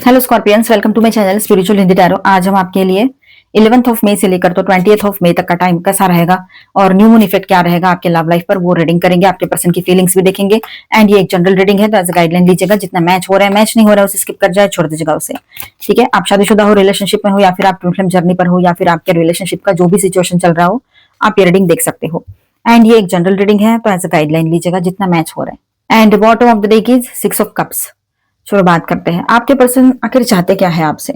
Hello scorpions, welcome to my channel spiritual Hindi tarot. आज हम आपके लिए 11th ऑफ मई से लेकर तो 20th ऑफ मई तक का टाइम कैसा रहेगा और न्यू मून इफेक्ट क्या रहेगा आपके लव लाइफ पर, वो रीडिंग करेंगे। आपके पर्सन की फीलिंग्स भी देखेंगे। एंड ये एक जनरल रीडिंग है, तो एज गाइडलाइन लीजिएगा। जितना मैच हो रहा है, मैच नहीं हो रहा है उसे स्किप कर जाए, छोड़ दीजिएगा उसे। ठीक है, आप शादीशुदा हो, रिलेशनशिप में हो, या फिर आप ट्विन फ्लेम जर्नी पर हो, या फिर आपके रिलेशनशिप का जो भी सिचुएशन चल रहा हो, आप ये रीडिंग देख सकते हो। एंड ये एक जनरल रीडिंग है, तो एज गाइडलाइन लीजिएगा जितना मैच हो रहा है। And bottom of the deck is 6 of cups. चलो बात करते हैं, आपके पर्सन आखिर चाहते क्या है आपसे।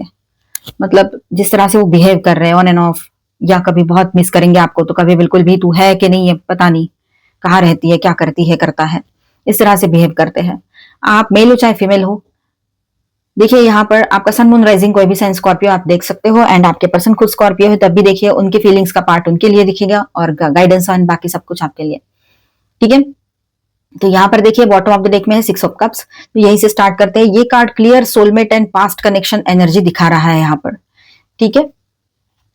मतलब जिस तरह से वो बिहेव कर रहे हैं ऑन एंड ऑफ, या कभी बहुत मिस करेंगे आपको, तो कभी बिल्कुल भी तू है कि नहीं है पता नहीं, कहाँ रहती है, क्या करती है, करता है, इस तरह से बिहेव करते हैं। आप मेल हो चाहे फीमेल हो, देखिए यहाँ पर आपका सन मून राइजिंग कोई भी साइन स्कॉर्पियो आप देख सकते हो। एंड आपके पर्सन खुद स्कॉर्पियो है, तब भी देखिए उनकी फीलिंग्स का पार्ट उनके लिए दिखेगा और गाइडेंस एंड बाकी सब कुछ आपके लिए। ठीक है, तो यहाँ पर देखिए बॉटम ऑफ द डेक में है 6 ऑफ कप्स। तो यहीं से स्टार्ट करते हैं। ये card clear soulmate and past connection energy दिखा रहा है यहाँ पर। ठीक है,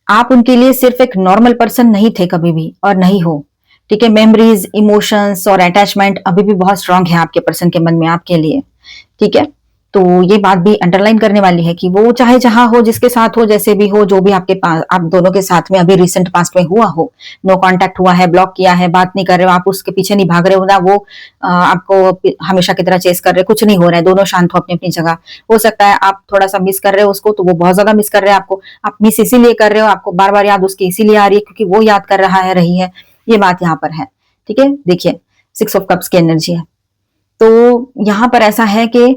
आप उनके लिए सिर्फ एक नॉर्मल पर्सन नहीं थे कभी भी, और नहीं हो। ठीक है, मेमोरीज, इमोशंस और अटैचमेंट अभी भी बहुत स्ट्रांग है आपके पर्सन के मन में आपके लिए। ठीक है, तो ये बात भी अंडरलाइन करने वाली है कि वो चाहे जहां हो, जिसके साथ हो, जैसे भी हो, जो भी आपके पास आप दोनों के साथ में अभी रिसेंट पास्ट में हुआ हो, नो कांटेक्ट हुआ है, ब्लॉक किया है, बात नहीं कर रहे हो, आप उसके पीछे नहीं भाग रहे हो ना, वो आपको हमेशा की तरह चेस कर रहे, कुछ नहीं हो रहा है, दोनों शांत हो अपनी अपनी जगह। हो सकता है आप थोड़ा सा मिस कर रहे हो उसको, तो वो बहुत ज्यादा मिस कर रहे हैं आपको। आप मिस इसीलिए कर रहे हो, आपको बार बार याद उसकी इसीलिए आ रही है क्योंकि वो याद कर रहा है, रही है, ये बात यहाँ पर है। ठीक है, देखिए 6 ऑफ कप्स की एनर्जी है। तो यहाँ पर ऐसा है कि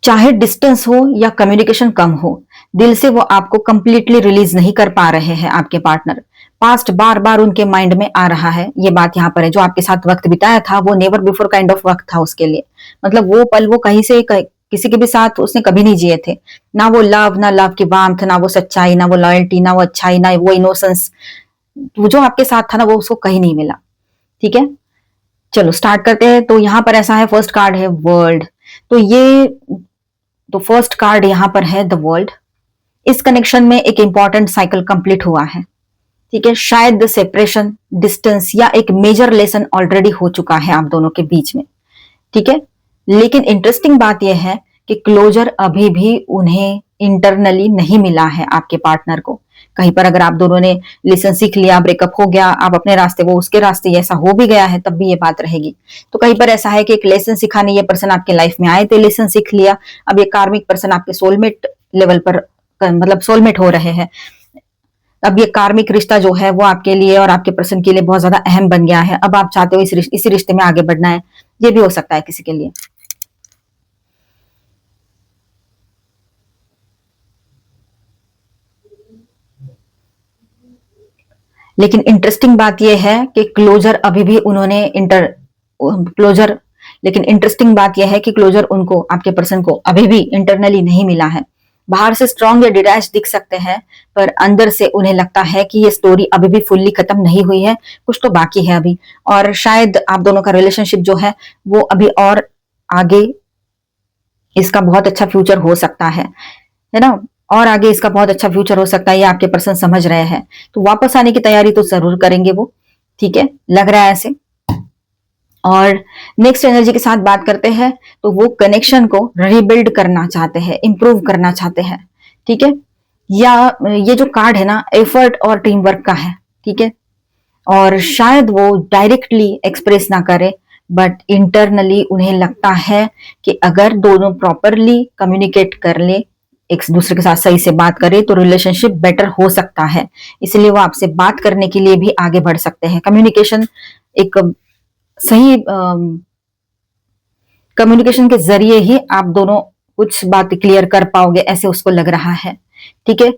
चाहे डिस्टेंस हो या कम्युनिकेशन कम हो, दिल से वो आपको कंप्लीटली रिलीज नहीं कर पा रहे हैं आपके पार्टनर। पास्ट बार बार उनके माइंड में आ रहा है, ये बात यहाँ पर है। जो आपके साथ वक्त बिताया था वो नेवर बिफोर काइंड ऑफ वक्त था उसके लिए। मतलब वो पल वो कहीं से किसी के भी साथ उसने कभी नहीं जिए थे। ना वो लव, ना लव की वार्मथ, ना वो सच्चाई, ना वो लॉयल्टी, ना वो अच्छाई, ना वो इनोसेंस, वो जो आपके साथ था ना, वो उसको कहीं नहीं मिला। ठीक है, चलो स्टार्ट करते हैं। तो यहाँ पर ऐसा है, फर्स्ट कार्ड है वर्ल्ड। तो ये तो फर्स्ट कार्ड यहाँ पर है द वर्ल्ड। इस कनेक्शन में एक इंपॉर्टेंट साइकिल कंप्लीट हुआ है। ठीक है, शायद द सेपरेशन, डिस्टेंस या एक मेजर लेसन ऑलरेडी हो चुका है आप दोनों के बीच में। ठीक है, लेकिन इंटरेस्टिंग बात यह है कि क्लोजर अभी भी उन्हें इंटरनली नहीं मिला है आपके पार्टनर को। कहीं पर अगर आप दोनों ने लेसन सीख लिया, ब्रेकअप हो गया, आप अपने रास्ते वो उसके रास्ते, ऐसा हो भी गया है, तब भी ये बात रहेगी। तो कहीं पर ऐसा है कि एक लेसन सिखाने ये पर्सन आपके लाइफ में आए थे, लेसन सीख लिया। अब ये कार्मिक पर्सन आपके सोलमेट लेवल पर, मतलब सोलमेट हो रहे हैं। अब ये कार्मिक रिश्ता जो है वो आपके लिए और आपके पर्सन के लिए बहुत ज्यादा अहम बन गया है। अब आप चाहते हो इसी रिश्ते में आगे बढ़ना है, ये भी हो सकता है किसी के लिए। लेकिन इंटरेस्टिंग बात यह है कि क्लोजर अभी भी उन्होंने क्लोजर लेकिन इंटरेस्टिंग बात यह है कि क्लोजर उनको, आपके पर्सन को, अभी भी इंटरनली नहीं मिला है। बाहर से स्ट्रांग या डिटैच दिख सकते हैं, पर अंदर से उन्हें लगता है कि ये स्टोरी अभी भी फुल्ली खत्म नहीं हुई है, कुछ तो बाकी है अभी। और शायद आप दोनों का रिलेशनशिप जो है वो अभी और आगे, इसका बहुत अच्छा फ्यूचर हो सकता है ना। और आगे इसका बहुत अच्छा फ्यूचर हो सकता है, ये आपके पर्सन समझ रहे हैं। तो वापस आने की तैयारी तो जरूर करेंगे वो। ठीक है, लग रहा है ऐसे। और नेक्स्ट एनर्जी के साथ बात करते हैं, तो वो कनेक्शन को रिबिल्ड करना चाहते हैं, इंप्रूव करना चाहते हैं। ठीक है, या ये जो कार्ड है ना, एफर्ट और टीम वर्क का है। ठीक है, और शायद वो डायरेक्टली एक्सप्रेस ना करे, बट इंटरनली उन्हें लगता है कि अगर दोनों प्रॉपरली कम्युनिकेट कर ले, एक दूसरे के साथ सही से बात करे, तो रिलेशनशिप बेटर हो सकता है। इसलिए वो आपसे बात करने के लिए भी आगे बढ़ सकते हैं। कम्युनिकेशन, एक सही कम्युनिकेशन के जरिए ही आप दोनों कुछ बात क्लियर कर पाओगे, ऐसे उसको लग रहा है। ठीक है,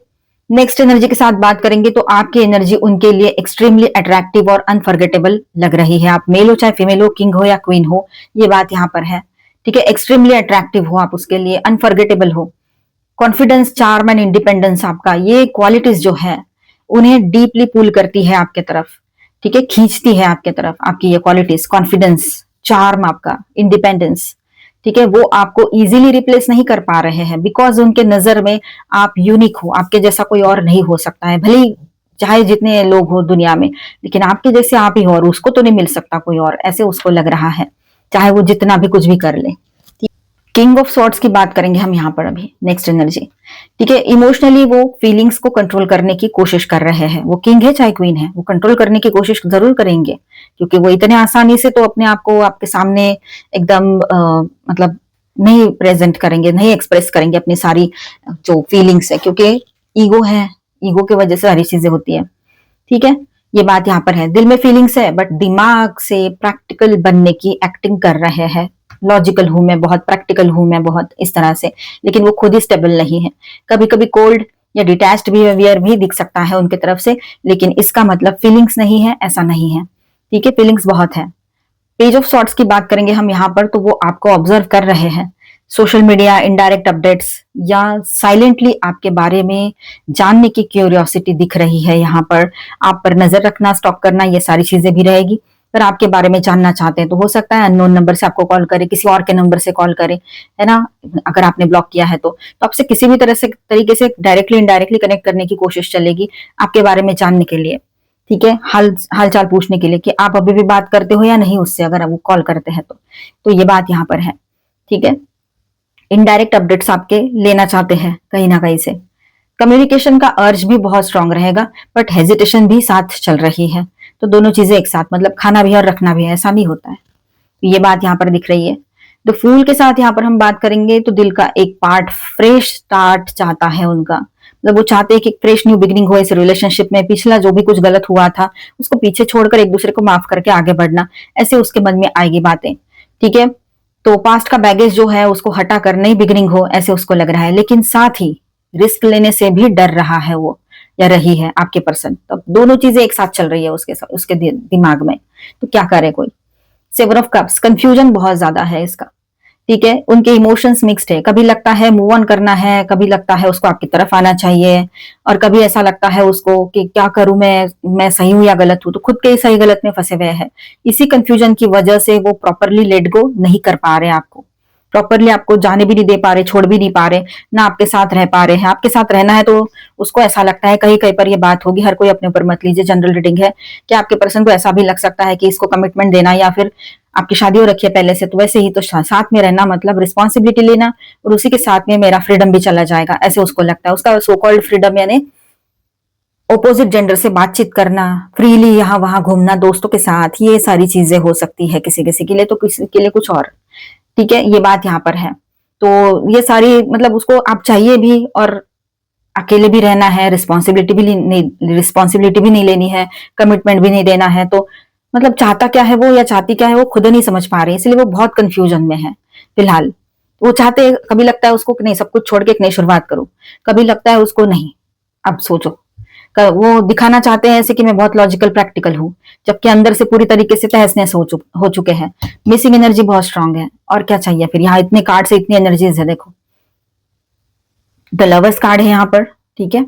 नेक्स्ट एनर्जी के साथ बात करेंगे, तो आपकी एनर्जी उनके लिए एक्सट्रीमली अट्रैक्टिव और अनफॉरगेटेबल लग रही है। आप मेल हो चाहे फीमेल हो, किंग हो या क्वीन हो, ये बात यहाँ पर है। ठीक है, एक्सट्रीमली अट्रैक्टिव हो आप उसके लिए, अनफॉरगेटेबल हो। कॉन्फिडेंस, चार्म एंड इंडिपेंडेंस, आपका ये क्वालिटीज जो है उन्हें डीपली पुल करती है आपके तरफ। ठीक है, खींचती है आपके तरफ आपकी ये क्वालिटीज, कॉन्फिडेंस, चार्म, आपका इंडिपेंडेंस। ठीक है, वो आपको इजीली रिप्लेस नहीं कर पा रहे हैं, बिकॉज उनके नजर में आप यूनिक हो, आपके जैसा कोई और नहीं हो सकता है। भले ही चाहे जितने लोग हो दुनिया में, लेकिन आपके जैसे आप ही हो, और उसको तो नहीं मिल सकता कोई और, ऐसे उसको लग रहा है, चाहे वो जितना भी कुछ भी कर ले। किंग ऑफ सॉर्ड्स की बात करेंगे हम यहाँ पर अभी नेक्स्ट एनर्जी। ठीक है, इमोशनली वो फीलिंग्स को कंट्रोल करने की कोशिश कर रहे हैं। वो किंग है चाहे क्वीन है, वो कंट्रोल करने की कोशिश जरूर करेंगे, क्योंकि वो इतने आसानी से तो अपने आप को आपके सामने एकदम मतलब नहीं प्रेजेंट करेंगे, नहीं एक्सप्रेस करेंगे अपनी सारी जो फीलिंग्स है, क्योंकि ईगो है, ईगो की वजह से सारी चीजें होती है। ठीक है, ये बात यहाँ पर है। दिल में फीलिंग्स है बट दिमाग से प्रैक्टिकल बनने की एक्टिंग कर रहे हैं। लॉजिकल हूं मैं बहुत, प्रैक्टिकल हूं मैं बहुत, इस तरह से, लेकिन वो खुद ही स्टेबल नहीं है। कभी कभी कोल्ड या डिटैच्ड बिहेवियर भी दिख सकता है उनके तरफ से, लेकिन इसका मतलब फीलिंग्स नहीं है, ऐसा नहीं है। ठीक है, फीलिंग्स बहुत है। पेज ऑफ सॉर्ट्स की बात करेंगे हम यहाँ पर, तो वो आपको ऑब्जर्व कर रहे हैं। सोशल मीडिया, इनडायरेक्ट अपडेट्स या साइलेंटली आपके बारे में जानने की क्यूरियोसिटी दिख रही है यहाँ पर। आप पर नजर रखना, स्टॉक करना, ये सारी चीजें भी रहेगी। पर आपके बारे में जानना चाहते हैं तो हो सकता है अननोन नंबर से आपको कॉल करे, किसी और के नंबर से कॉल करे, है ना, अगर आपने ब्लॉक किया है तो आपसे किसी भी तरह से तरीके से डायरेक्टली इनडायरेक्टली कनेक्ट करने की कोशिश चलेगी आपके बारे में जानने के लिए। ठीक है, हाल चाल पूछने के लिए कि आप अभी भी बात करते हो या नहीं उससे, अगर वो कॉल करते हैं तो ये बात यहाँ पर है। ठीक है, इनडायरेक्ट अपडेट्स आपके लेना चाहते हैं कहीं ना कहीं से। कम्युनिकेशन का अर्ज भी बहुत स्ट्रांग रहेगा, बट हेजिटेशन भी साथ चल रही है। तो दोनों चीजें एक साथ, मतलब खाना भी और रखना भी है, ऐसा भी होता है। तो ये बात यहाँ पर दिख रही है। तो फूल के साथ यहाँ पर हम बात करेंगे तो दिल का एक पार्ट फ्रेश स्टार्ट चाहता है उनका। मतलब वो चाहते हैं कि फ्रेश न्यू बिगिनिंग हो इस रिलेशनशिप में। पिछला जो भी कुछ गलत हुआ था उसको पीछे छोड़कर एक दूसरे को माफ करके आगे बढ़ना, ऐसे उसके मन में आएगी बातें। ठीक है, तो पास्ट का बैगेज जो है उसको हटा कर नई बिगिनिंग हो, ऐसे उसको लग रहा है। लेकिन साथ ही रिस्क लेने से भी डर रहा है वो, या रही है आपके पर्सन। तो दोनों चीजें एक साथ चल रही है उसके दिमाग में। तो क्या करे कोई। सेवर ऑफ कप्स, कंफ्यूजन बहुत ज्यादा है इसका। ठीक है, उनके इमोशंस मिक्स्ड है। कभी लगता है मूव ऑन करना है, कभी लगता है उसको आपकी तरफ आना चाहिए, और कभी ऐसा लगता है उसको कि क्या करूं मैं सही हूं या गलत हूं। तो खुद के ही सही गलत में फंसे हुए हैं। इसी कंफ्यूजन की वजह से वो प्रॉपरली लेट गो नहीं कर पा रहे आपको, प्रॉपरली आपको जाने भी नहीं दे पा रहे, छोड़ भी नहीं पा रहे, ना आपके साथ रह पा रहे हैं। आपके साथ रहना है तो उसको ऐसा लगता है, कहीं कहीं पर ये बात होगी, हर कोई अपने ऊपर मत लीजिए, जनरल रीडिंग है, कि आपके पर्सन को ऐसा भी लग सकता है कि इसको कमिटमेंट देना, या फिर आपकी शादी हो रखी है पहले से तो वैसे ही तो साथ में रहना मतलब रिस्पॉन्सिबिलिटी लेना, और उसी के साथ में मेरा फ्रीडम भी चला जाएगा, ऐसे उसको लगता है। उसका सो कॉल्ड फ्रीडम यानी ऑपोजिट जेंडर से बातचीत करना, फ्रीली यहाँ वहां घूमना दोस्तों के साथ, ये सारी चीजें हो सकती है किसी किसी के लिए, तो किसी के लिए कुछ और। ठीक है, ये बात यहाँ पर है। तो ये सारी मतलब उसको आप चाहिए भी, और अकेले भी रहना है, रिस्पॉन्सिबिलिटी भी नहीं लेनी है, कमिटमेंट भी नहीं देना है। तो मतलब चाहता क्या है वो या चाहती क्या है वो खुद नहीं समझ पा रही, इसलिए वो बहुत कंफ्यूजन में है फिलहाल। वो चाहते, कभी लगता है उसको कि नहीं सब कुछ छोड़ के एक नई शुरुआत करूं, कभी लगता है उसको नहीं अब सोचो। वो दिखाना चाहते हैं ऐसे कि मैं बहुत लॉजिकल प्रैक्टिकल हूं, जबकि अंदर से पूरी तरीके से तहस नहस हो चुके हैं। मिसिंग एनर्जी बहुत स्ट्रांग है, और क्या चाहिए फिर। यहाँ इतने कार्ड से इतनी एनर्जीज है, देखो द लवर्स कार्ड है यहाँ पर। ठीक है,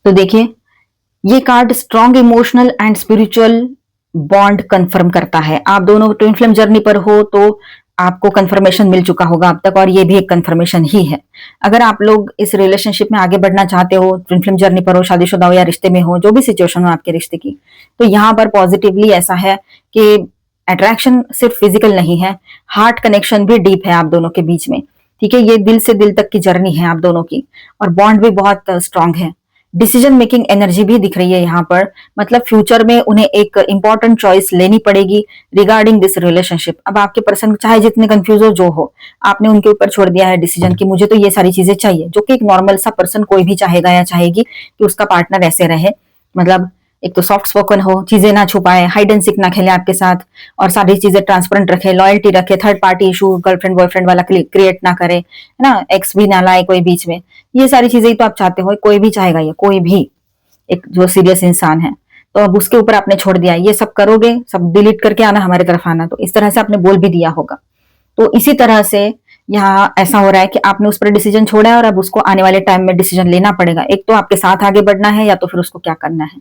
तो देखिए ये card strong emotional and spiritual bond confirm करता है। आप दोनों ट्विन फ्लेम जर्नी पर हो तो आपको कंफर्मेशन मिल चुका होगा अब तक, और ये भी एक कंफर्मेशन ही है। अगर आप लोग इस रिलेशनशिप में आगे बढ़ना चाहते हो, ट्विन फ्लेम जर्नी पर हो, शादीशुदा हो या रिश्ते में हो, जो भी सिचुएशन हो आपके रिश्ते की, तो यहाँ पर पॉजिटिवली ऐसा है कि अट्रैक्शन सिर्फ फिजिकल नहीं है, हार्ट कनेक्शन भी डीप है आप दोनों के बीच में। ठीक है, ये दिल से दिल तक की जर्नी है आप दोनों की, और बॉन्ड भी बहुत स्ट्रांग है। डिसीजन मेकिंग एनर्जी भी दिख रही है यहाँ पर, मतलब फ्यूचर में उन्हें एक इंपॉर्टेंट चॉइस लेनी पड़ेगी रिगार्डिंग दिस रिलेशनशिप। अब आपके पर्सन चाहे जितने कंफ्यूज हो जो हो, आपने उनके ऊपर छोड़ दिया है डिसीजन कि मुझे तो ये सारी चीजें चाहिए, जो कि एक नॉर्मल सा पर्सन कोई भी चाहेगा या चाहेगी कि उसका पार्टनर ऐसे रहे। मतलब एक तो सॉफ्ट स्पोकन हो, चीजें ना छुपाए, हाइड एंड सीक ना खेले आपके साथ, और सारी चीजें ट्रांसपेरेंट रखे, लॉयल्टी रखे, third party issue girlfriend boyfriend वाला क्रिएट ना करे, है ना, एक्स भी ना लाए कोई बीच में। ये सारी चीजें ही तो आप चाहते हो, कोई भी चाहेगा ये, कोई भी एक जो सीरियस इंसान है। तो अब उसके ऊपर आपने छोड़ दिया, ये सब करोगे, सब डिलीट करके आना, हमारी तरफ आना, तो इस तरह से आपने बोल भी दिया होगा। तो इसी तरह से यहाँ ऐसा हो रहा है कि आपने उस पर डिसीजन छोड़ा है, और अब उसको आने वाले टाइम में डिसीजन लेना पड़ेगा। एक तो आपके साथ आगे बढ़ना है, या तो फिर उसको क्या करना है।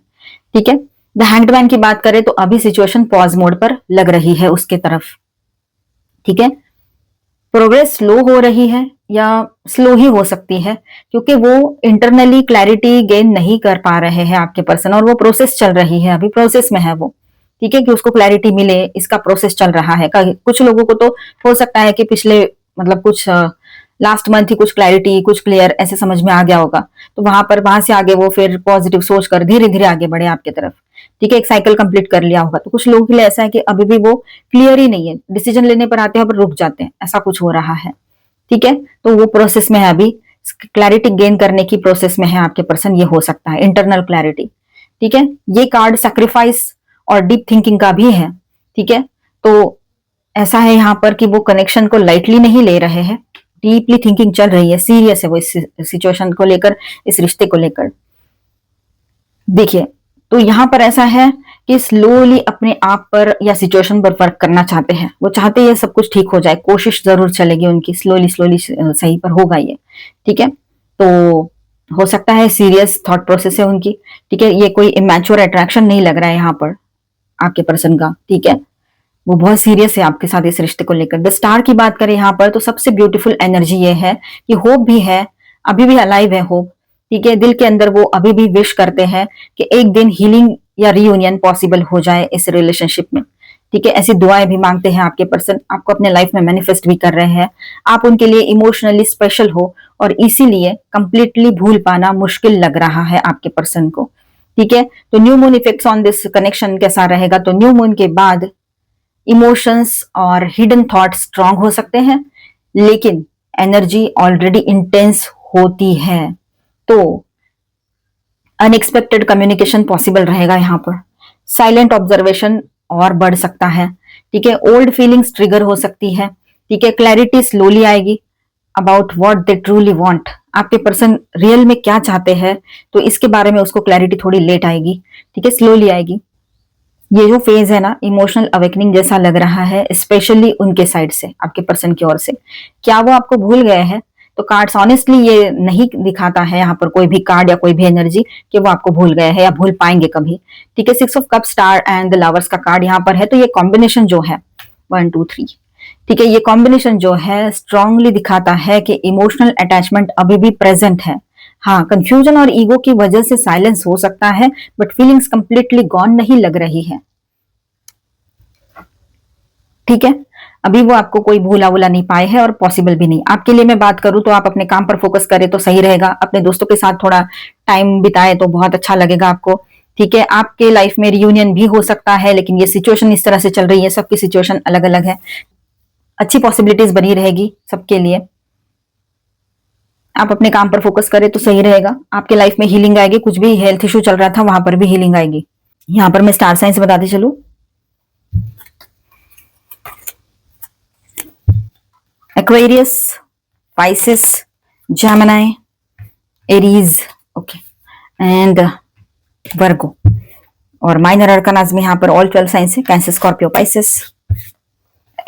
ठीक है, द हैंग्ड मैन की बात करें तो अभी सिचुएशन पॉज मोड पर लग रही है उसके तरफ। ठीक है, प्रोग्रेस स्लो हो रही है, या स्लो ही हो सकती है, क्योंकि वो इंटरनली क्लैरिटी गेन नहीं कर पा रहे हैं आपके पर्सन, और वो प्रोसेस चल रही है, अभी प्रोसेस में है वो। ठीक है, कि उसको क्लैरिटी मिले, इसका प्रोसेस चल रहा है। कुछ लोगों को तो हो सकता है कि पिछले मतलब कुछ लास्ट मंथ ही कुछ क्लैरिटी, कुछ क्लियर ऐसे समझ में आ गया होगा, तो वहां से आगे वो फिर पॉजिटिव सोच कर धीरे धीरे आगे बढ़े आपकी तरफ। ठीक है, एक साइकिल कंप्लीट कर लिया होगा। तो कुछ लोगों के लिए ऐसा है कि अभी भी वो क्लियर ही नहीं है, डिसीजन लेने पर आते हैं पर रुक जाते हैं, ऐसा कुछ हो रहा है। ठीक है, तो वो प्रोसेस में है, अभी क्लैरिटी गेन करने की प्रोसेस में है आपके पर्सन, ये हो सकता है इंटरनल क्लैरिटी। ठीक है, ये कार्ड सैक्रिफाइस और डीप थिंकिंग का भी है। ठीक है, तो ऐसा है यहाँ पर कि वो कनेक्शन को लाइटली नहीं ले रहे हैं, डीपली थिंकिंग चल रही है, सीरियस है वो इस सिचुएशन को लेकर, इस रिश्ते को लेकर। देखिए, तो यहाँ पर ऐसा है कि स्लोली अपने आप पर या सिचुएशन पर वर्क करना चाहते हैं। वो चाहते हैं सब कुछ ठीक हो जाए, कोशिश जरूर चलेगी उनकी, स्लोली स्लोली सही पर होगा ये। ठीक है, तो हो सकता है सीरियस थॉट प्रोसेस है उनकी। ठीक है, ये कोई इमैच्योर अट्रैक्शन नहीं लग रहा है यहाँ पर आपके पर्सन का। ठीक है, वो बहुत सीरियस है आपके साथ इस रिश्ते को लेकर। द स्टार की बात करें यहाँ पर, तो सबसे ब्यूटीफुल एनर्जी ये है कि होप भी है, अभी भी अलाइव है होप। ठीक है, दिल के अंदर वो अभी भी विश करते हैं कि एक दिन हीलिंग या रीयूनियन पॉसिबल हो जाए इस रिलेशनशिप में। ठीक है, ऐसी दुआएं भी मांगते हैं आपके पर्सन, आपको अपने लाइफ में मैनिफेस्ट भी कर रहे हैं। आप उनके लिए इमोशनली स्पेशल हो और इसीलिए कंप्लीटली भूल पाना मुश्किल लग रहा है आपके पर्सन को। ठीक है, तो new moon effects on this connection कैसा रहेगा, तो न्यू मून के बाद इमोशंस और हिडन थॉट्स स्ट्रांग हो सकते हैं, लेकिन एनर्जी ऑलरेडी इंटेंस होती है, तो अनएक्सपेक्टेड कम्युनिकेशन पॉसिबल रहेगा यहाँ पर। साइलेंट ऑब्जर्वेशन और बढ़ सकता है। ठीक है, ओल्ड फीलिंग्स ट्रिगर हो सकती है। ठीक है, क्लैरिटी स्लोली आएगी about what they truly want. आपके पर्सन रियल में क्या चाहते हैं, तो इसके बारे में उसको क्लैरिटी थोड़ी लेट आएगी। ठीक है, स्लोली आएगी। ये जो फेज है ना, इमोशनल अवेकनिंग जैसा लग रहा है, स्पेशली उनके साइड से, आपके पर्सन की ओर से। क्या वो आपको भूल गए हैं, तो कार्ड्स ऑनेस्टली ये नहीं दिखाता है यहाँ पर कोई भी कार्ड या कोई भी एनर्जी कि वो आपको भूल गए हैं या भूल पाएंगे कभी। ठीक है, 6 of cup, star and the lovers का कार्ड यहाँ पर है, तो ये कॉम्बिनेशन जो है 1 2 3, ठीक है, ये कॉम्बिनेशन जो है स्ट्रांगली दिखाता है कि इमोशनल अटैचमेंट अभी भी प्रेजेंट है। हाँ, कंफ्यूजन और ईगो की वजह से साइलेंस हो सकता है, बट फीलिंग्स कंप्लीटली गॉन नहीं लग रही है। ठीक है, अभी वो आपको कोई भूला वूला नहीं पाए है और पॉसिबल भी नहीं। आपके लिए मैं बात करूं तो आप अपने काम पर फोकस करें तो सही रहेगा, अपने दोस्तों के साथ थोड़ा टाइम बिताए तो बहुत अच्छा लगेगा आपको। ठीक है, आपके लाइफ में रियूनियन भी हो सकता है, लेकिन ये सिचुएशन इस तरह से चल रही है, सबकी सिचुएशन अलग अलग है। अच्छी पॉसिबिलिटीज बनी रहेगी सबके लिए। आप अपने काम पर फोकस करें तो सही रहेगा। आपके लाइफ में हीलिंग आएगी, कुछ भी हेल्थ इशू चल रहा था वहां पर भी हीलिंग आएगी। यहाँ पर मैं स्टार साइन से बताती चलूं, Aquarius, Pisces, Gemini, Aries, okay, and वर्गो। और माइनर अरकानाज में यहाँ पर ऑल 12 साइंस है, cancer, Scorpio, Pisces,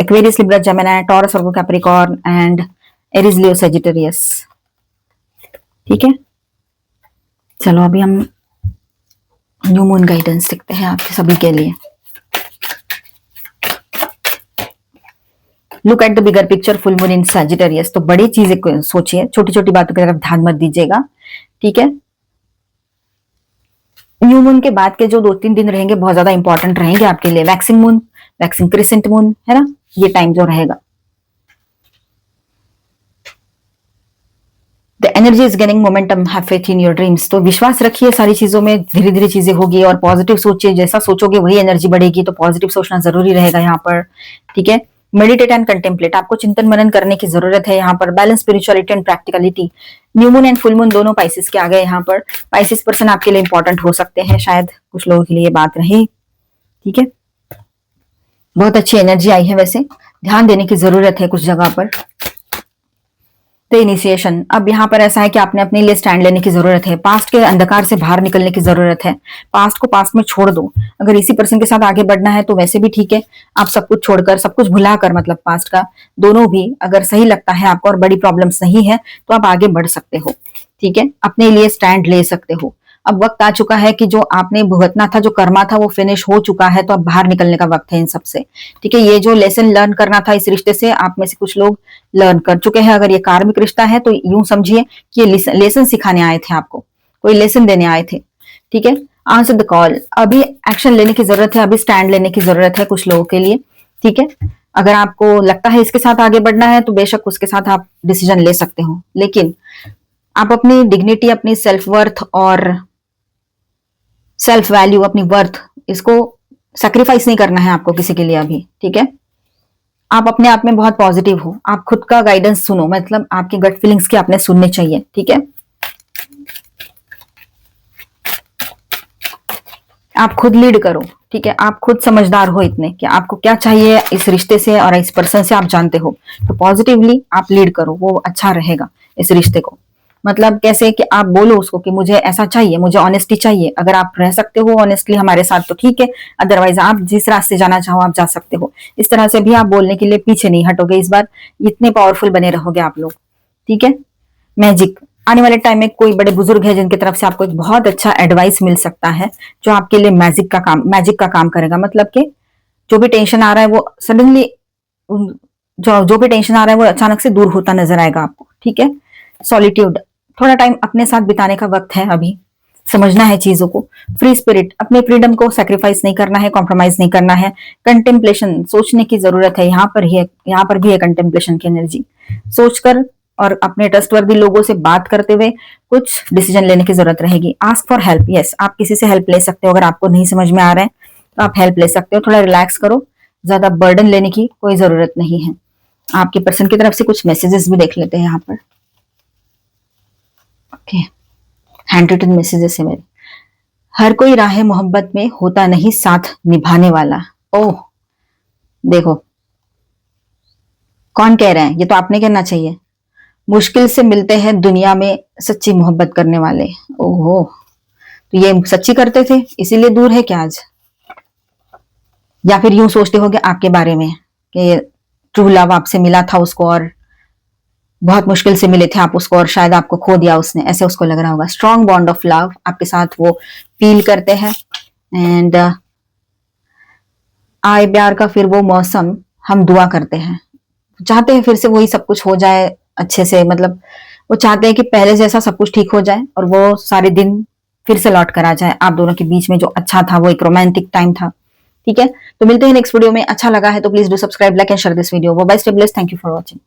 Aquarius, Libra, Gemini, taurus, Virgo, Capricorn and Aries, Leo, Sagittarius. ठीक है, चलो अभी हम न्यू मून गाइडेंस देखते हैं आपके सभी के लिए। Look at the bigger picture, full moon in Sagittarius. तो बड़ी चीजें सोचिए, छोटी छोटी बातों की तरफ ध्यान मत दीजिएगा। ठीक है, न्यू मून के बाद के जो 2-3 दिन रहेंगे बहुत ज्यादा इंपॉर्टेंट रहेंगे आपके लिए। Waxing moon, waxing crescent moon है ना, ये टाइम जो रहेगा। The energy is gaining momentum, have faith in your dreams. तो विश्वास रखिए सारी चीजों में, धीरे धीरे चीजें होगी और पॉजिटिव सोचिए, जैसा सोचोगे वही एनर्जी बढ़ेगी, तो पॉजिटिव सोचना जरूरी रहेगा यहाँ पर। ठीक है, मेडिटेट एंड कंटेम्पलेट, आपको चिंतन मनन करने की जरूरत है यहाँ पर। Balance spirituality and practicality. New moon and full moon दोनों पाइसेस के आ गए यहाँ पर। पाइसेस पर्सन आपके लिए इंपॉर्टेंट हो सकते हैं, शायद कुछ लोगों के लिए बात रहे। ठीक है, बहुत अच्छी एनर्जी आई है, वैसे ध्यान देने की जरूरत है कुछ जगह पर। द इनिशिएशन, अब यहाँ पर ऐसा है कि आपने अपने लिए स्टैंड लेने की जरूरत है, पास्ट के अंधकार से बाहर निकलने की जरूरत है। पास्ट को पास्ट में छोड़ दो। अगर इसी पर्सन के साथ आगे बढ़ना है तो वैसे भी ठीक है, आप सब कुछ छोड़कर, सब कुछ भुलाकर, मतलब पास्ट का दोनों भी, अगर सही लगता है आपको और बड़ी प्रॉब्लम्स नहीं है तो आप आगे बढ़ सकते हो। ठीक है, अपने लिए स्टैंड ले सकते हो। अब वक्त आ चुका है कि जो आपने भुगतना था, जो कर्मा था, वो फिनिश हो चुका है, तो अब बाहर निकलने का वक्त है इन सबसे। ठीक है, ये जो लेसन लर्न करना था इस रिश्ते से, आप में से कुछ लोग लर्न कर चुके हैं। अगर ये कार्मिक रिश्ता है तो यूं समझिए कि ये लेसन सिखाने आए थे, आपको कोई लेसन देने आए थे। ठीक है, आंसर द कॉल। अभी एक्शन लेने की जरूरत है, अभी स्टैंड लेने की जरूरत है कुछ लोगों के लिए, ठीक है। अगर आपको लगता है इसके साथ आगे बढ़ना है तो बेशक उसके साथ आप डिसीजन ले सकते हो, लेकिन आप अपनी डिग्निटी, अपनी सेल्फ वर्थ और सेल्फ वैल्यू, अपनी वर्थ, इसको सेक्रीफाइस नहीं करना है आपको किसी के लिए अभी, ठीक है। आप अपने आप में बहुत पॉजिटिव हो, आप खुद का गाइडेंस सुनो, मतलब आपकी गट फीलिंग्स की आपने सुनने चाहिए, ठीक है। आप खुद लीड करो, ठीक है। आप खुद समझदार हो इतने कि आपको क्या चाहिए इस रिश्ते से और इस पर्सन से आप जानते हो, तो पॉजिटिवली आप लीड करो, वो अच्छा रहेगा इस रिश्ते को। मतलब कैसे कि आप बोलो उसको कि मुझे ऐसा चाहिए, मुझे ऑनेस्टी चाहिए, अगर आप रह सकते हो ऑनेस्टली हमारे साथ तो ठीक है, अदरवाइज आप जिस रास्ते जाना चाहो आप जा सकते हो। इस तरह से भी आप बोलने के लिए पीछे नहीं हटोगे इस बार, इतने पावरफुल बने रहोगे आप लोग, ठीक है। मैजिक, आने वाले टाइम में कोई बड़े बुजुर्ग है जिनकी तरफ से आपको एक बहुत अच्छा एडवाइस मिल सकता है जो आपके लिए मैजिक का काम करेगा। मतलब कि जो भी टेंशन आ रहा है वो सडनली, जो भी टेंशन आ रहा है वो अचानक से दूर होता नजर आएगा आपको, ठीक है। सॉलिट्यूड, थोड़ा टाइम अपने साथ बिताने का वक्त है अभी, समझना है चीजों को। फ्री स्पिरिट, अपने फ्रीडम को सेक्रीफाइस नहीं करना है, कॉम्प्रोमाइज नहीं करना है। कंटेम्पलेशन, सोचने की जरूरत है, यहाँ पर भी है कंटेम्पलेशन की एनर्जी। सोचकर और अपने ट्रस्टवर्दी लोगों से बात करते हुए कुछ डिसीजन लेने की जरूरत रहेगी। आस्क फॉर हेल्प, यस, आप किसी से हेल्प ले सकते हो, अगर आपको नहीं समझ में आ रहा है तो आप हेल्प ले सकते हो। थोड़ा रिलैक्स करो, ज्यादा बर्डन लेने की कोई जरूरत नहीं है। आपके पर्सन की तरफ से कुछ मैसेजेस भी देख लेते हैं यहाँ पर। ओके, हैंड रिटन मैसेजेस है मेरे। हर कोई राह मोहब्बत में होता नहीं साथ निभाने वाला। ओह, देखो कौन कह रहे हैं, ये तो आपने कहना चाहिए। मुश्किल से मिलते हैं दुनिया में सच्ची मोहब्बत करने वाले। ओहो, तो ये सच्ची करते थे इसीलिए दूर है क्या आज? या फिर यूं सोचते होगे आपके बारे में कि ट्रू लव आपसे मिला था उसको और बहुत मुश्किल से मिले थे आप उसको और शायद आपको खो दिया उसने, ऐसे उसको लग रहा होगा। स्ट्रॉन्ग बॉन्ड ऑफ लव आपके साथ वो फील करते हैं। एंड आए प्यार का फिर वो मौसम, हम दुआ करते हैं, चाहते हैं फिर से वही सब कुछ हो जाए अच्छे से। मतलब वो चाहते हैं कि पहले जैसा सब कुछ ठीक हो जाए और वो सारे दिन फिर से लौट कर आ जाए आप दोनों के बीच में जो अच्छा था, वो एक रोमांटिक टाइम था, ठीक है। तो मिलते हैं नेक्स्ट वीडियो में। अच्छा लगा है तो please do subscribe, like and share this video. Bye, stay blessed, thank you for watching.